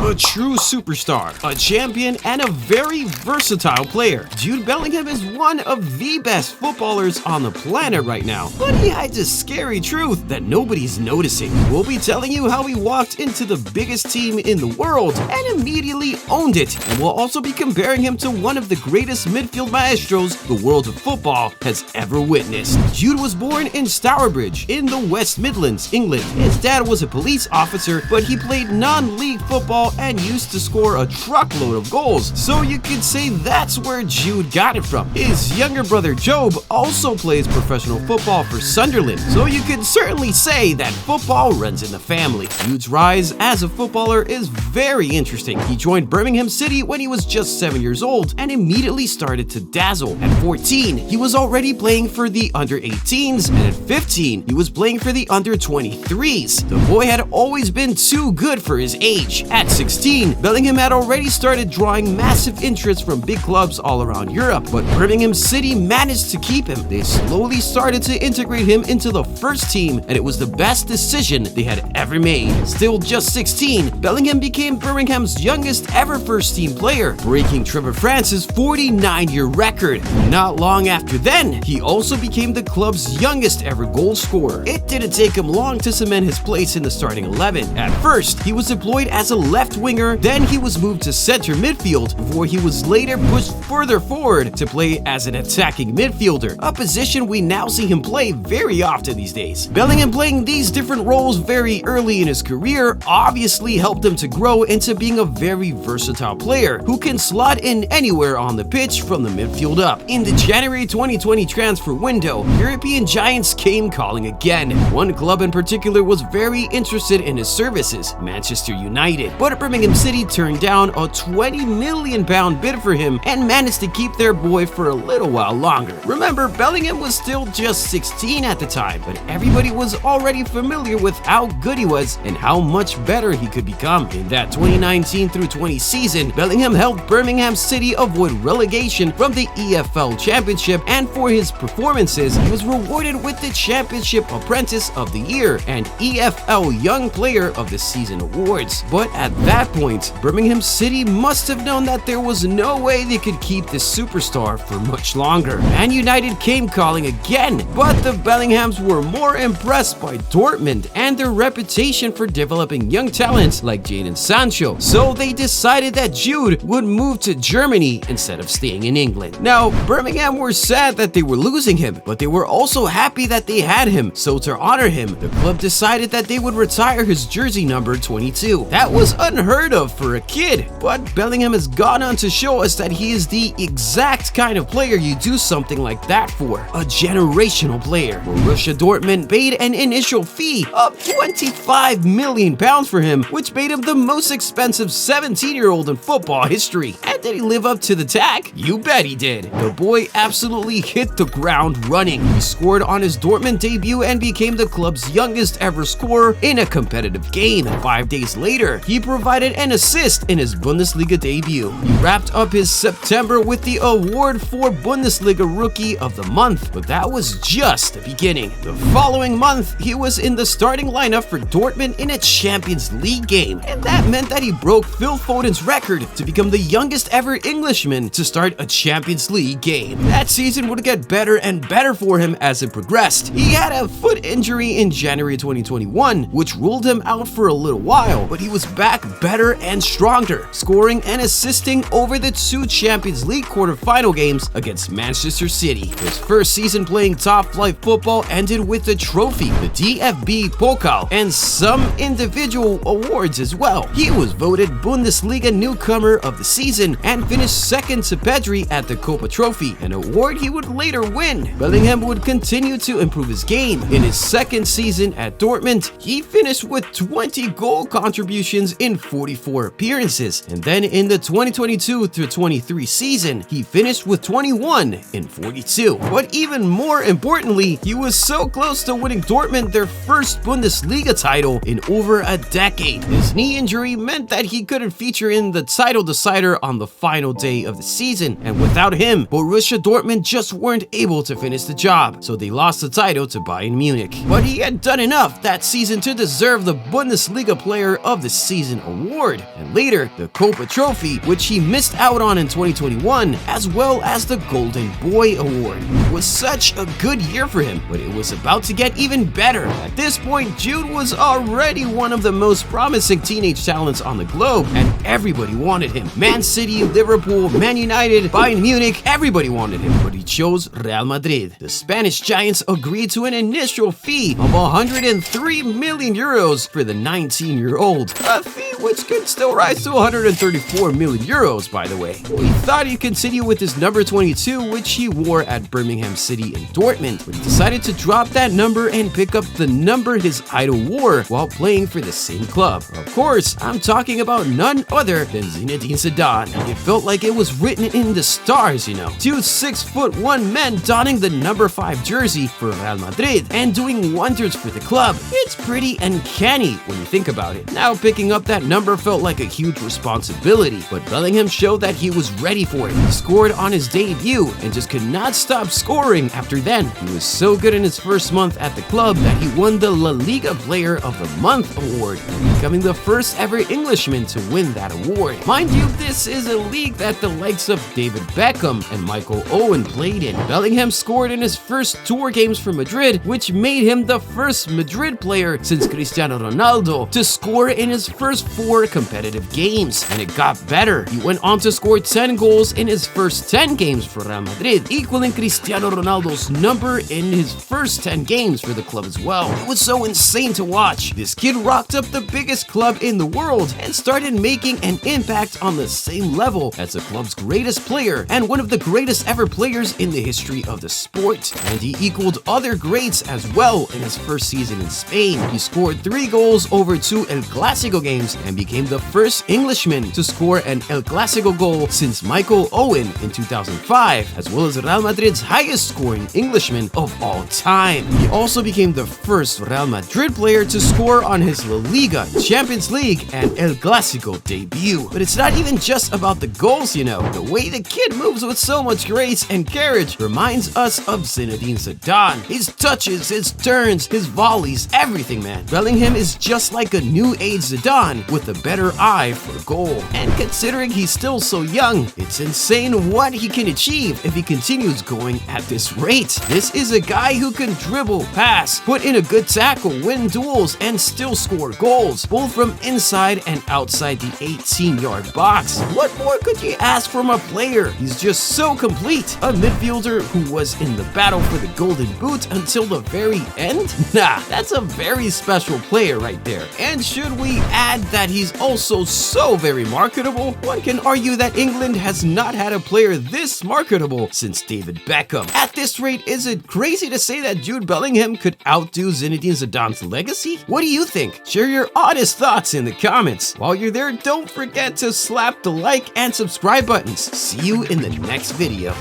A true superstar, a champion, and a very versatile player, Jude Bellingham is one of the best footballers on the planet right now. But he hides a scary truth that nobody's noticing. We'll be telling you how he walked into the biggest team in the world and immediately owned it. And we'll also be comparing him to one of the greatest midfield maestros the world of football has ever witnessed. Jude was born in Stourbridge in the West Midlands, England. His dad was a police officer, but he played non-league football and used to score a truckload of goals, so you could say that's where Jude got it from. His younger brother Job also plays professional football for Sunderland, so you could certainly say that football runs in the family. Jude's rise as a footballer is very interesting. He joined Birmingham City when he was just 7 years old and immediately started to dazzle. At 14, he was already playing for the under-18s, and at 15, he was playing for the under-23s. The boy had always been too good for his age. At 16, Bellingham had already started drawing massive interest from big clubs all around Europe, but Birmingham City managed to keep him. They slowly started to integrate him into the first team, and it was the best decision they had ever made. Still just 16, Bellingham became Birmingham's youngest ever first-team player, breaking Trevor France's 49-year record. Not long after then, he also became the club's youngest ever goal scorer. It didn't take him long to cement his place in the starting 11. At first, he was deployed as a left winger, then he was moved to center midfield, before he was later pushed further forward to play as an attacking midfielder, a position we now see him play very often these days. Bellingham playing these different roles very early in his career obviously helped him to grow into being a very versatile player who can slot in anywhere on the pitch from the midfield up. In the January 2020 transfer window, European giants came calling again. One club in particular was very interested in his services, Manchester United, but Birmingham City turned down a £20 million bid for him and managed to keep their boy for a little while longer. Remember, Bellingham was still just 16 at the time, but everybody was already familiar with how good he was and how much better he could become. In that 2019 through 20 season, Bellingham helped Birmingham City avoid relegation from the EFL Championship, and for his performances, he was rewarded with the Championship Apprentice of the Year and EFL Young Player of the Season awards. But at that point, Birmingham City must have known that there was no way they could keep this superstar for much longer. Man United came calling again, but the Bellinghams were more impressed by Dortmund and their reputation for developing young talents like Jadon Sancho, so they decided that Jude would move to Germany instead of staying in England. Now, Birmingham were sad that they were losing him, but they were also happy that they had him, so to honor him, the club decided that they would retire his jersey number 22. That was unheard of for a kid, but Bellingham has gone on to show us that he is the exact kind of player you do something like that for. A generational player. Borussia Dortmund paid an initial fee of £25 million for him, which made him the most expensive 17-year-old in football history. And did he live up to the tag? You bet he did. The boy absolutely hit the ground running. He scored on his Dortmund debut and became the club's youngest ever scorer in a competitive game. 5 days later, he provided an assist in his Bundesliga debut. He wrapped up his September with the award for Bundesliga Rookie of the Month, but that was just the beginning. The following month, he was in the starting lineup for Dortmund in a Champions League game, and that meant that he broke Phil Foden's record to become the youngest ever Englishman to start a Champions League game. That season would get better and better for him as it progressed. He had a foot injury in January 2021, which ruled him out for a little while, but he was back better and stronger, scoring and assisting over the 2 Champions League quarterfinal games against Manchester City. His first season playing top-flight football ended with a trophy, the DFB Pokal, and some individual awards as well. He was voted Bundesliga Newcomer of the Season and finished second to Pedri at the Copa Trophy, an award he would later win. Bellingham would continue to improve his game. In his second season at Dortmund, he finished with 20 goal contributions in 44 appearances, and then in the 2022 through 23 season, he finished with 21 in 42. But even more importantly, he was so close to winning Dortmund their first Bundesliga title in over a decade. His knee injury meant that he couldn't feature in the title decider on the final day of the season, and without him, Borussia Dortmund just weren't able to finish the job, so they lost the title to Bayern Munich. But he had done enough that season to deserve the Bundesliga Player of the Season award, and later the Copa Trophy, which he missed out on in 2021, as well as the Golden Boy Award. It was such a good year for him, but it was about to get even better. At this point, Jude was already one of the most promising teenage talents on the globe, and everybody wanted him. Man City, Liverpool, Man United, Bayern Munich, everybody wanted him, but he chose Real Madrid. The Spanish giants agreed to an initial fee of 103 million euros for the 19-year-old, a fee which could still rise to 134 million euros, by the way. We thought he'd continue with his number 22, which he wore at Birmingham City and Dortmund, but he decided to drop that number and pick up the number his idol wore while playing for the same club. Of course, I'm talking about none other than Zinedine Zidane. It felt like it was written in the stars, you know. Two 6'1" men donning the number 5 jersey for Real Madrid and doing wonders for the club. It's pretty uncanny when you think about it. Now picking up that number felt like a huge responsibility, but Bellingham showed that he was ready for it. He scored on his debut and just could not stop scoring after then. He was so good in his first month at the club that he won the La Liga Player of the Month award, becoming the first ever Englishman to win that award. Mind you, this is a league that the likes of David Beckham and Michael Owen played in. Bellingham scored in his first tour games for Madrid, which made him the first Madrid player since Cristiano Ronaldo to score in his first 4 competitive games. And it got better. He went on to score 10 goals in his first 10 games for Real Madrid, equaling Cristiano Ronaldo's number in his first 10 games for the club as well. It was so insane to watch. This kid rocked up the biggest club in the world and started making an impact on the same level as the club's greatest player and one of the greatest ever players in the history of the sport. And he equaled other greats as well in his first season in Spain. He scored 3 goals over 2 El Clásico games and became the first Englishman to score an El Clásico goal since Michael Owen in 2005, as well as Real Madrid's highest scoring Englishman of all time. He also became the first Real Madrid player to score on his La Liga, Champions League, and El Clásico debut. But it's not even just about the goals, you know. The way the kid moves with so much grace and carriage reminds us of Zinedine Zidane. His touches, his turns, his volleys, everything, man. Bellingham is just like a new age Zidane with a better eye for goal. And considering he's still so young, it's insane what he can achieve if he continues going at this rate. This is a guy who can dribble, pass, put in a good tackle, win duels, and still score goals, both from inside and outside the 18-yard box. What more could you ask from a player? He's just so complete. A midfielder who was in the battle for the Golden Boot until the very end? Nah, that's a very special player right there. And should we add that he's also so very marketable? One can argue that England has not had a player this marketable since David Beckham. At this rate, is it crazy to say that Jude Bellingham could outdo Zinedine Zidane's legacy? What do you think? Share your honest thoughts in the comments. While you're there, don't forget to slap the like and subscribe buttons. See you in the next video.